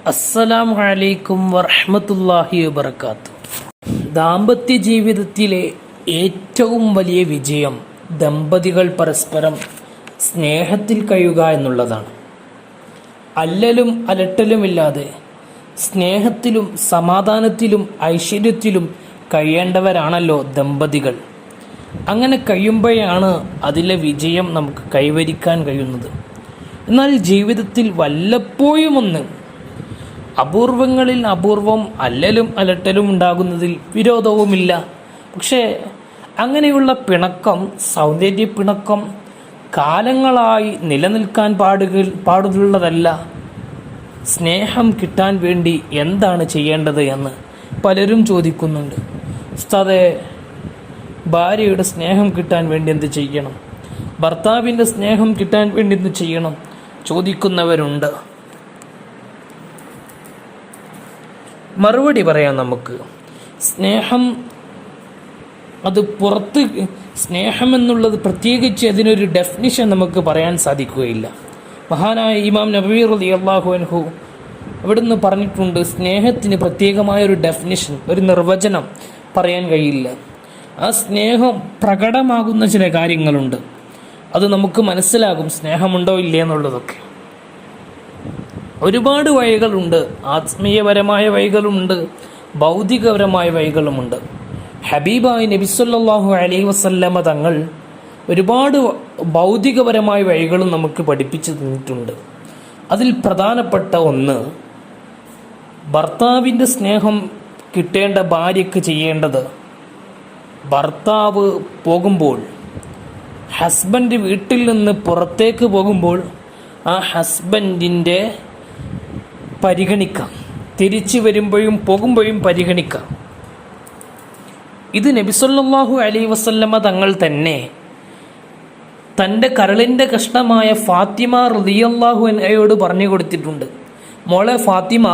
അസ്സലാമു അലൈക്കും വറഹ്മത്തുള്ളാഹി വബറകാതുഹു. ദാമ്പത്യ ജീവിതത്തിലെ ഏറ്റവും വലിയ വിജയം ദമ്പതികൾ പരസ്പരം സ്നേഹത്തിൽ കഴിയുക എന്നുള്ളതാണ്. അല്ലലും അലട്ടലുമില്ലാതെ സ്നേഹത്തിലും സമാധാനത്തിലും ഐശ്വര്യത്തിലും കഴിയേണ്ടവരാണല്ലോ ദമ്പതികൾ. അങ്ങനെ കഴിയുമ്പോഴാണ് അതിലെ വിജയം നമുക്ക് കൈവരിക്കാൻ കഴിയുന്നത്. എന്നാൽ ജീവിതത്തിൽ വല്ലപ്പോഴുമൊന്ന്, അപൂർവങ്ങളിൽ അപൂർവം അല്ലലും അലട്ടലും ഉണ്ടാകുന്നതിൽ വിരോധവുമില്ല. പക്ഷേ അങ്ങനെയുള്ള പിണക്കം, സൗന്ദര്യ പിണക്കം കാലങ്ങളായി നിലനിൽക്കാൻ പാടുള്ളതല്ല. സ്നേഹം കിട്ടാൻ വേണ്ടി എന്താണ് ചെയ്യേണ്ടത് എന്ന് പലരും ചോദിക്കുന്നുണ്ട്. ഉസ്താദേ, ഭാര്യയുടെ സ്നേഹം കിട്ടാൻ വേണ്ടി എന്ത് ചെയ്യണം, ഭർത്താവിൻ്റെ സ്നേഹം കിട്ടാൻ വേണ്ടി എന്ത് ചെയ്യണം ചോദിക്കുന്നവരുണ്ട്. മറുപടി പറയാം നമുക്ക്. സ്നേഹം സ്നേഹം എന്നുള്ളത് പ്രത്യേകിച്ച് അതിനൊരു ഡെഫിനിഷൻ നമുക്ക് പറയാൻ സാധിക്കുകയില്ല. മഹാനായ ഇമാം നബവി റളിയല്ലാഹു അൻഹു അവിടുന്ന് പറഞ്ഞിട്ടുണ്ട്, സ്നേഹത്തിന് പ്രത്യേകമായൊരു ഡെഫിനിഷൻ, ഒരു നിർവചനം പറയാൻ കഴിയില്ല. ആ സ്നേഹം പ്രകടമാകുന്ന ചില കാര്യങ്ങളുണ്ട്. അത് നമുക്ക് മനസ്സിലാകും സ്നേഹമുണ്ടോ ഇല്ലേ എന്നുള്ളതൊക്കെ. ഒരുപാട് വഴികളുണ്ട്. ആത്മീയപരമായ വഴികളുണ്ട്, ഭൗതികപരമായ വഴികളുമുണ്ട്. ഹബീബായ നബി സല്ലല്ലാഹു അലൈഹി വസല്ലമ തങ്ങൾ ഒരുപാട് ഭൗതികപരമായ വഴികളും നമുക്ക് പഠിപ്പിച്ചു തന്നിട്ടുണ്ട്. അതിൽ പ്രധാനപ്പെട്ട ഒന്ന്, ഭർത്താവിൻ്റെ സ്നേഹം കിട്ടേണ്ട ഭാര്യയ്ക്ക് ചെയ്യേണ്ടത്, ഭർത്താവ് പോകുമ്പോൾ, ഹസ്ബൻഡ് വീട്ടിൽ നിന്ന് പുറത്തേക്ക് പോകുമ്പോൾ ആ ഹസ്ബൻഡിൻ്റെ പരിഗണിക്കാം, തിരിച്ചു വരുമ്പോഴും പോകുമ്പോഴും പരിഗണിക്കാം. ഇത് നബി സല്ലല്ലാഹു അലൈഹി വസല്ലമ തങ്ങൾ തന്നെ തൻ്റെ കരളിൻ്റെ കഷ്ണമായ ഫാത്തിമ റളിയല്ലാഹു അൻഹയോട് പറഞ്ഞു കൊടുത്തിട്ടുണ്ട്. മോളെ ഫാത്തിമ,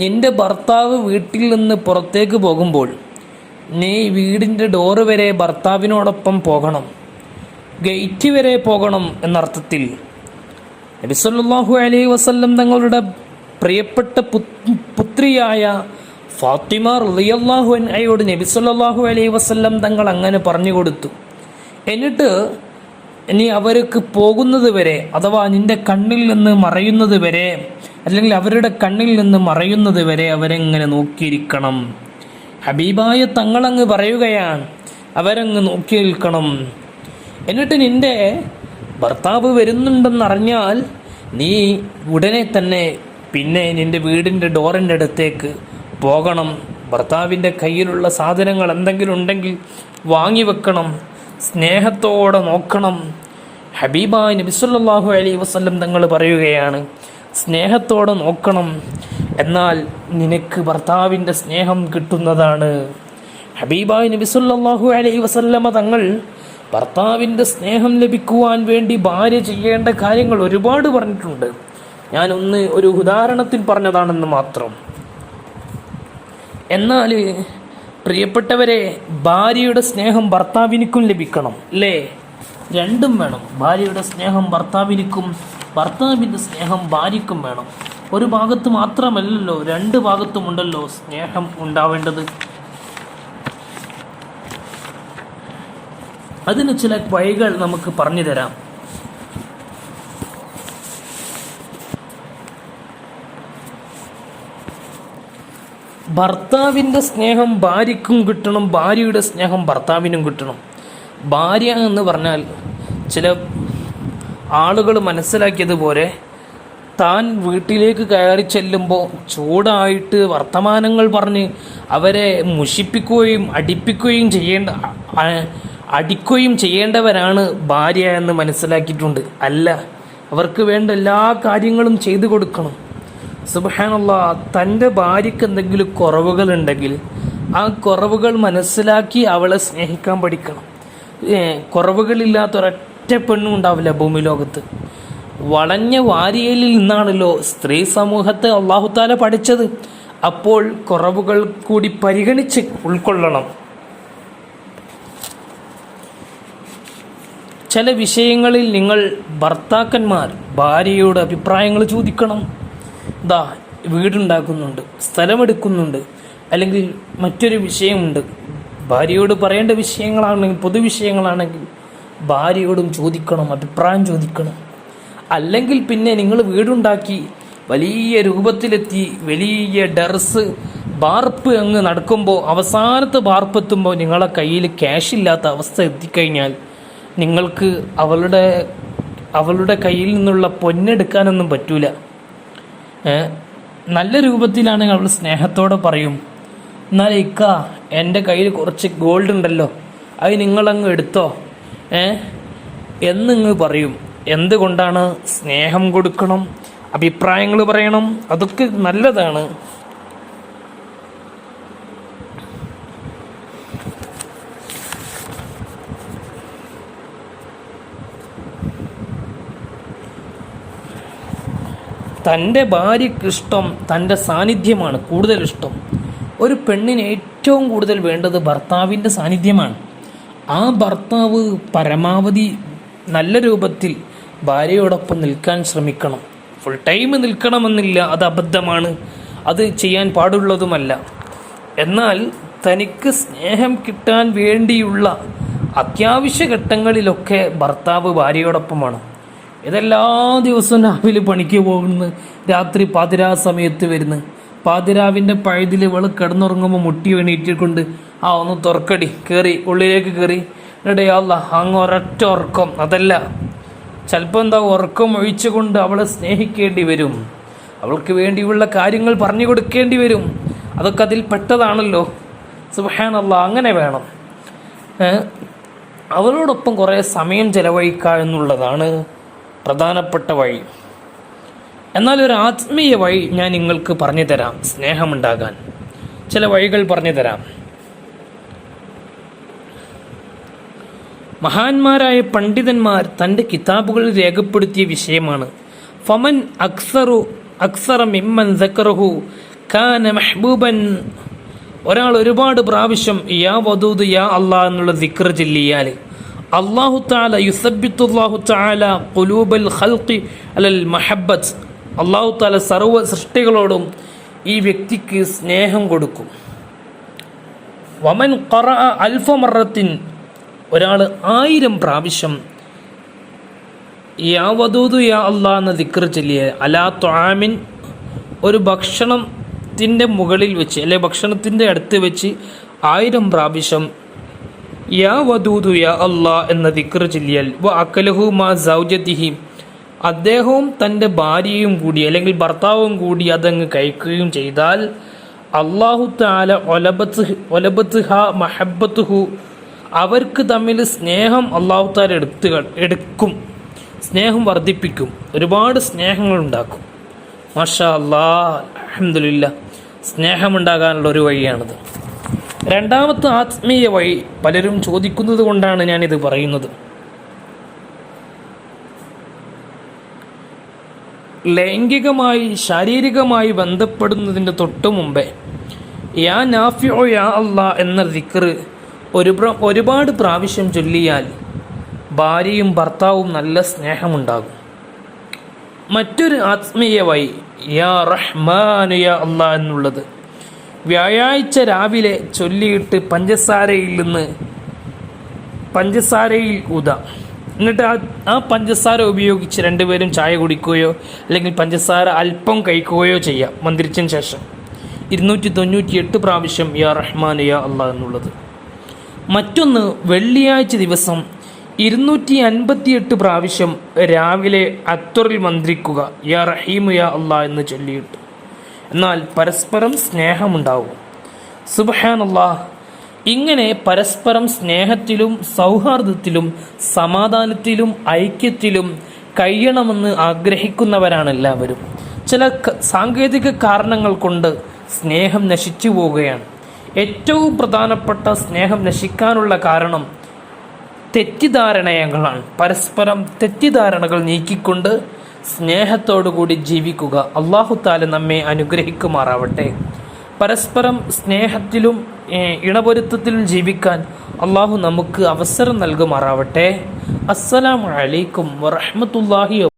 നിൻ്റെ ഭർത്താവ് വീട്ടിൽ നിന്ന് പുറത്തേക്ക് പോകുമ്പോൾ നീ വീടിൻ്റെ ഡോറ് വരെ ഭർത്താവിനോടൊപ്പം പോകണം, ഗേറ്റ് വരെ പോകണം എന്നർത്ഥത്തിൽ. നബി സല്ലല്ലാഹു അലൈഹി വസല്ലം തങ്ങളുടെ പ്രിയപ്പെട്ട പുത്രിയായ ഫാത്തിമ റളിയല്ലാഹു അൻഹയോട് നബി സല്ലല്ലാഹു അലൈഹി വസല്ലം തങ്ങൾ അങ്ങനെ പറഞ്ഞു കൊടുത്തു. എന്നിട്ട് ഇനി അവർക്ക് പോകുന്നത് വരെ, അഥവാ നിന്റെ കണ്ണിൽ നിന്ന് മറയുന്നത് വരെ, അല്ലെങ്കിൽ അവരുടെ കണ്ണിൽ നിന്ന് മറയുന്നത് വരെ അവരെങ്ങനെ നോക്കിയിരിക്കണം. ഹബീബായ തങ്ങളങ്ങ് പറയുകയാണ്, അവരങ്ങ് നോക്കി നിൽക്കണം. എന്നിട്ട് നിന്റെ ഭർത്താവ് വരുന്നുണ്ടെന്നറിഞ്ഞാൽ നീ ഉടനെ തന്നെ പിന്നെ നിന്റെ വീടിൻ്റെ ഡോറിൻ്റെ അടുത്തേക്ക് പോകണം. ഭർത്താവിൻ്റെ കയ്യിലുള്ള സാധനങ്ങൾ എന്തെങ്കിലും ഉണ്ടെങ്കിൽ വാങ്ങി വെക്കണം, സ്നേഹത്തോടെ നോക്കണം. ഹബീബായ നബി സല്ലല്ലാഹു അലൈഹി വസല്ലം തങ്ങൾ പറയുകയാണ്, സ്നേഹത്തോടെ നോക്കണം, എന്നാൽ നിനക്ക് ഭർത്താവിൻ്റെ സ്നേഹം കിട്ടുന്നതാണ്. ഹബീബായ നബി സല്ലല്ലാഹു അലൈഹി വസല്ലമ തങ്ങൾ ഭർത്താവിൻ്റെ സ്നേഹം ലഭിക്കുവാൻ വേണ്ടി ഭാര്യ ചെയ്യേണ്ട കാര്യങ്ങൾ ഒരുപാട് പറഞ്ഞിട്ടുണ്ട്. ഞാനൊന്ന് ഒരു ഉദാഹരണത്തിൽ പറഞ്ഞതാണെന്ന് മാത്രം. എന്നാൽ പ്രിയപ്പെട്ടവരെ, ഭാര്യയുടെ സ്നേഹം ഭർത്താവിനിക്കും ലഭിക്കണം, അല്ലേ? രണ്ടും വേണം. ഭാര്യയുടെ സ്നേഹം ഭർത്താവിനിക്കും, ഭർത്താവിൻ്റെ സ്നേഹം ഭാര്യയ്ക്കും വേണം. ഒരു ഭാഗത്ത് മാത്രമല്ലല്ലോ, രണ്ട് ഭാഗത്തുമുണ്ടല്ലോ സ്നേഹം ഉണ്ടാവേണ്ടത്. അതിന് ചില വഴികൾ നമുക്ക് പറഞ്ഞു തരാം. ഭർത്താവിൻ്റെ സ്നേഹം ഭാര്യയ്ക്കും കിട്ടണം, ഭാര്യയുടെ സ്നേഹം ഭർത്താവിനും കിട്ടണം. ഭാര്യ എന്ന് പറഞ്ഞാൽ ചില ആളുകൾ മനസ്സിലാക്കിയതുപോലെ താൻ വീട്ടിലേക്ക് കയറി ചെല്ലുമ്പോൾ ചൂടായിട്ട് വർത്തമാനങ്ങൾ പറഞ്ഞ് അവരെ മുഷിപ്പിക്കുകയും അടിക്കുകയും ചെയ്യേണ്ടവരാണ് ഭാര്യ എന്ന് മനസ്സിലാക്കിയിട്ടുണ്ട്. അല്ല, അവർക്ക് വേണ്ട എല്ലാ കാര്യങ്ങളും ചെയ്തു കൊടുക്കണം. സുബ്ഹാനല്ലാഹ്, തൻ്റെ ഭാര്യയ്ക്ക് എന്തെങ്കിലും കുറവുകളുണ്ടെങ്കിൽ ആ കുറവുകൾ മനസ്സിലാക്കി അവളെ സ്നേഹിക്കാൻ പഠിക്കണം. കുറവുകളില്ലാത്തൊരൊറ്റ പെണ്ണും ഉണ്ടാവില്ല ഭൂമി ലോകത്ത്. വളഞ്ഞ വാരിയലിൽ നിന്നാണല്ലോ സ്ത്രീ സമൂഹത്തെ അല്ലാഹു തആല പഠിച്ചത്. അപ്പോൾ കുറവുകൾ കൂടി പരിഗണിച്ച് ഉൾക്കൊള്ളണം. ചില വിഷയങ്ങളിൽ നിങ്ങൾ ഭർത്താക്കന്മാർ ഭാര്യയോട് അഭിപ്രായങ്ങൾ ചോദിക്കണം. വീടുണ്ടാക്കുന്നുണ്ട്, സ്ഥലമെടുക്കുന്നുണ്ട്, അല്ലെങ്കിൽ മറ്റൊരു വിഷയമുണ്ട്, ഭാര്യയോട് പറയേണ്ട വിഷയങ്ങളാണെങ്കിൽ പൊതുവിഷയങ്ങളാണെങ്കിൽ ഭാര്യയോടും ചോദിക്കണം, അഭിപ്രായം ചോദിക്കണം. അല്ലെങ്കിൽ പിന്നെ നിങ്ങൾ വീടുണ്ടാക്കി വലിയ രൂപത്തിലെത്തി വലിയ ഡെർസ് ബാർപ്പ് അങ്ങ് നടക്കുമ്പോൾ അവസാനത്തെ ബാർപ്പ് എത്തുമ്പോൾ നിങ്ങളെ കയ്യിൽ ക്യാഷ് ഇല്ലാത്ത അവസ്ഥ എത്തിക്കഴിഞ്ഞാൽ നിങ്ങൾക്ക് അവളുടെ കയ്യിൽ നിന്നുള്ള പൊന്നെടുക്കാനൊന്നും പറ്റൂല. നല്ല രൂപത്തിലാണെങ്കിൽ അവൾ സ്നേഹത്തോടെ പറയും, എന്നാൽ ഇക്ക എൻ്റെ കയ്യിൽ കുറച്ച് ഗോൾഡ് ഉണ്ടല്ലോ, അത് നിങ്ങളങ്ങ് എടുത്തോ എന്നിങ്ങ് പറയും. എന്തുകൊണ്ടാണ്? സ്നേഹം കൊടുക്കണം, അഭിപ്രായങ്ങൾ പറയണം, അതൊക്കെ നല്ലതാണ്. തൻ്റെ ഭാര്യയ്ക്ക് ഇഷ്ടം തൻ്റെ സാന്നിധ്യമാണ് കൂടുതൽ ഇഷ്ടം. ഒരു പെണ്ണിന് ഏറ്റവും കൂടുതൽ വേണ്ടത് ഭർത്താവിൻ്റെ സാന്നിധ്യമാണ്. ആ ഭർത്താവ് പരമാവധി നല്ല രൂപത്തിൽ ഭാര്യയോടൊപ്പം നിൽക്കാൻ ശ്രമിക്കണം. ഫുൾ ടൈം നിൽക്കണമെന്നില്ല, അത് അബദ്ധമാണ്, അത് ചെയ്യാൻ പാടുള്ളതുമല്ല. എന്നാൽ തനിക്ക് സ്നേഹം കിട്ടാൻ വേണ്ടിയുള്ള അത്യാവശ്യ ഘട്ടങ്ങളിലൊക്കെ ഭർത്താവ് ഭാര്യയോടൊപ്പമാണ്. ഇതെല്ലാ ദിവസവും രാവിലെ പണിക്ക് പോകുന്നു, രാത്രി പാതിരാ സമയത്ത് വരുന്നു, പാതിരാവിൻ്റെ പഴുതിൽ ഇവൾ കിടന്നുറങ്ങുമ്പോൾ മുട്ടി എണീറ്റിക്കൊണ്ട് ഒന്ന് തുറക്കടി, കയറി ഉള്ളിലേക്ക് കയറി ഇടയാല്ല അങ്ങ് ഒരൊറ്റ ഉറക്കം. അതല്ല, ചിലപ്പോൾ എന്താ ഉറക്കം ഒഴിച്ചുകൊണ്ട് അവളെ സ്നേഹിക്കേണ്ടി വരും, അവൾക്ക് വേണ്ടിയുള്ള കാര്യങ്ങൾ പറഞ്ഞു കൊടുക്കേണ്ടി വരും. അതൊക്കെ അതിൽ പെട്ടതാണല്ലോ. സുബ്ഹാനല്ലാഹ്, അങ്ങനെ വേണം. അവളോടൊപ്പം കുറേ സമയം ചെലവഴിക്കുക എന്നുള്ളതാണ് പ്രധാനപ്പെട്ട വഴി. എന്നാൽ ഒരു ആത്മീയ വഴി ഞാൻ നിങ്ങൾക്ക് പറഞ്ഞു തരാം. സ്നേഹമുണ്ടാകാൻ ചില വഴികൾ പറഞ്ഞു തരാം. മഹാന്മാരായ പണ്ഡിതന്മാർ തൻ്റെ കിതാബുകളിൽ രേഖപ്പെടുത്തിയ വിഷയമാണ്. ഫമൻ അക്സറ മിമ്മൻ സക്കറഹു കാന മഹ്ബൂബൻ. ഒരാൾ ഒരുപാട് പ്രാവശ്യം യാ വദൂദ് യാ അല്ലാഹ് എന്നുള്ള ദിക്ർ ചൊല്ലിയാൽ അല്ലാഹു തആല യുസബ്ബിത്തുല്ലാഹു തആല ഖുലൂബൽ ഖൽഖി അലൽ മഹബ്ബത്ത്. അല്ലാഹു തആല സർവ്വ സൃഷ്ടികളോടും ഈ വ്യക്തിക്ക് സ്നേഹം കൊടുക്കും. വമൻ ഖറഅ അൽഫ മറത്തിൻ, ഒരാൾ 1000 പ്രാവശ്യം യാ വദൂദ് യാ അല്ലാഹ് എന്ന ദിക്ർ ചൊല്ലിയ അലാ ത്വആമിൻ, ഒരു ഭക്ഷണത്തിൻ്റെ മുകളിൽ വെച്ച് അല്ലെ ഭക്ഷണത്തിൻ്റെ അടുത്ത് വെച്ച് 1000 പ്രാവശ്യം യാ വദൂദു യാ അല്ലാഹ് എന്ന ദിക്ർ ചൊല്ലിയാൽ വ അക്കലഹു മാ സൗജതിഹി, അദ്ദേഹവും തൻ്റെ ഭാര്യയും കൂടി അല്ലെങ്കിൽ ഭർത്താവും കൂടി അതങ്ങ് കഴിക്കുകയും ചെയ്താൽ അല്ലാഹു തആല ഒലബത്ത്ഹ മഹബ്ബത്തുഹു, അവർക്ക് തമ്മിൽ സ്നേഹം അല്ലാഹു തആല എടുക്കും, സ്നേഹം വർദ്ധിപ്പിക്കും, ഒരുപാട് സ്നേഹങ്ങൾ ഉണ്ടാക്കും. മാഷാ അല്ലാഹ്, അൽഹംദുലില്ലാഹ്. സ്നേഹമുണ്ടാകാനുള്ള ഒരു വഴിയാണിത്. രണ്ടാമത്തെ ആത്മീയ വഴി പലരും ചോദിക്കുന്നത് കൊണ്ടാണ് ഞാനിത് പറയുന്നത്. ലൈംഗികമായി ശാരീരികമായി ബന്ധപ്പെടുന്നതിൻ്റെ തൊട്ടു മുമ്പേ യാ നാഫിഉ യാ അല്ലാഹ് എന്ന ദിക്ർ ഒരുപാട് പ്രാവശ്യം ചൊല്ലിയാൽ ഭാര്യയും ഭർത്താവും നല്ല സ്നേഹമുണ്ടാകും. മറ്റൊരു ആത്മീയ വഴി യാ റഹ്മാൻ യാ അല്ലാഹ് എന്നുള്ളത് വ്യാഴാഴ്ച രാവിലെ ചൊല്ലിയിട്ട് പഞ്ചസാരയിൽ ഊതാം. എന്നിട്ട് ആ പഞ്ചസാര ഉപയോഗിച്ച് രണ്ടുപേരും ചായ കുടിക്കുകയോ അല്ലെങ്കിൽ പഞ്ചസാര അല്പം കഴിക്കുകയോ ചെയ്യാം മന്ത്രിച്ചതിന് ശേഷം. 298 പ്രാവശ്യം യാ റഹ്മാൻ യാ അല്ലാഹ് എന്നുള്ളത്. മറ്റൊന്ന് വെള്ളിയാഴ്ച ദിവസം 258 പ്രാവശ്യം രാവിലെ അത്തറിൽ മന്ത്രിക്കുക യാ റഹീമു യാ അല്ലാഹ് എന്ന് ചൊല്ലിയിട്ട്. എന്നാൽ പരസ്പരം സ്നേഹമുണ്ടാവും. സുബ്ഹാനല്ലാഹ്. ഇങ്ങനെ പരസ്പരം സ്നേഹത്തിലും സൗഹാർദ്ദത്തിലും സമാധാനത്തിലും ഐക്യത്തിലും കഴിയണമെന്ന് ആഗ്രഹിക്കുന്നവരാണ് എല്ലാവരും. ചില സാങ്കേതിക കാരണങ്ങൾ കൊണ്ട് സ്നേഹം നശിച്ചു പോവുകയാണ്. ഏറ്റവും പ്രധാനപ്പെട്ട സ്നേഹം നശിക്കാനുള്ള കാരണം തെറ്റിദ്ധാരണകളാണ്. പരസ്പരം തെറ്റിദ്ധാരണകൾ നീക്കിക്കൊണ്ട് സ്നേഹത്തോടുകൂടി ജീവിക്കുക. അല്ലാഹു തആല നമ്മെ അനുഗ്രഹിക്കുമാറാവട്ടെ. പരസ്പരം സ്നേഹത്തിലും ഇണപൊരുത്തത്തിലും ജീവിക്കാൻ അല്ലാഹു നമുക്ക് അവസരം നൽകുമാറാവട്ടെ. അസ്സലാമു അലൈക്കും വറഹ്മത്തുള്ളാഹി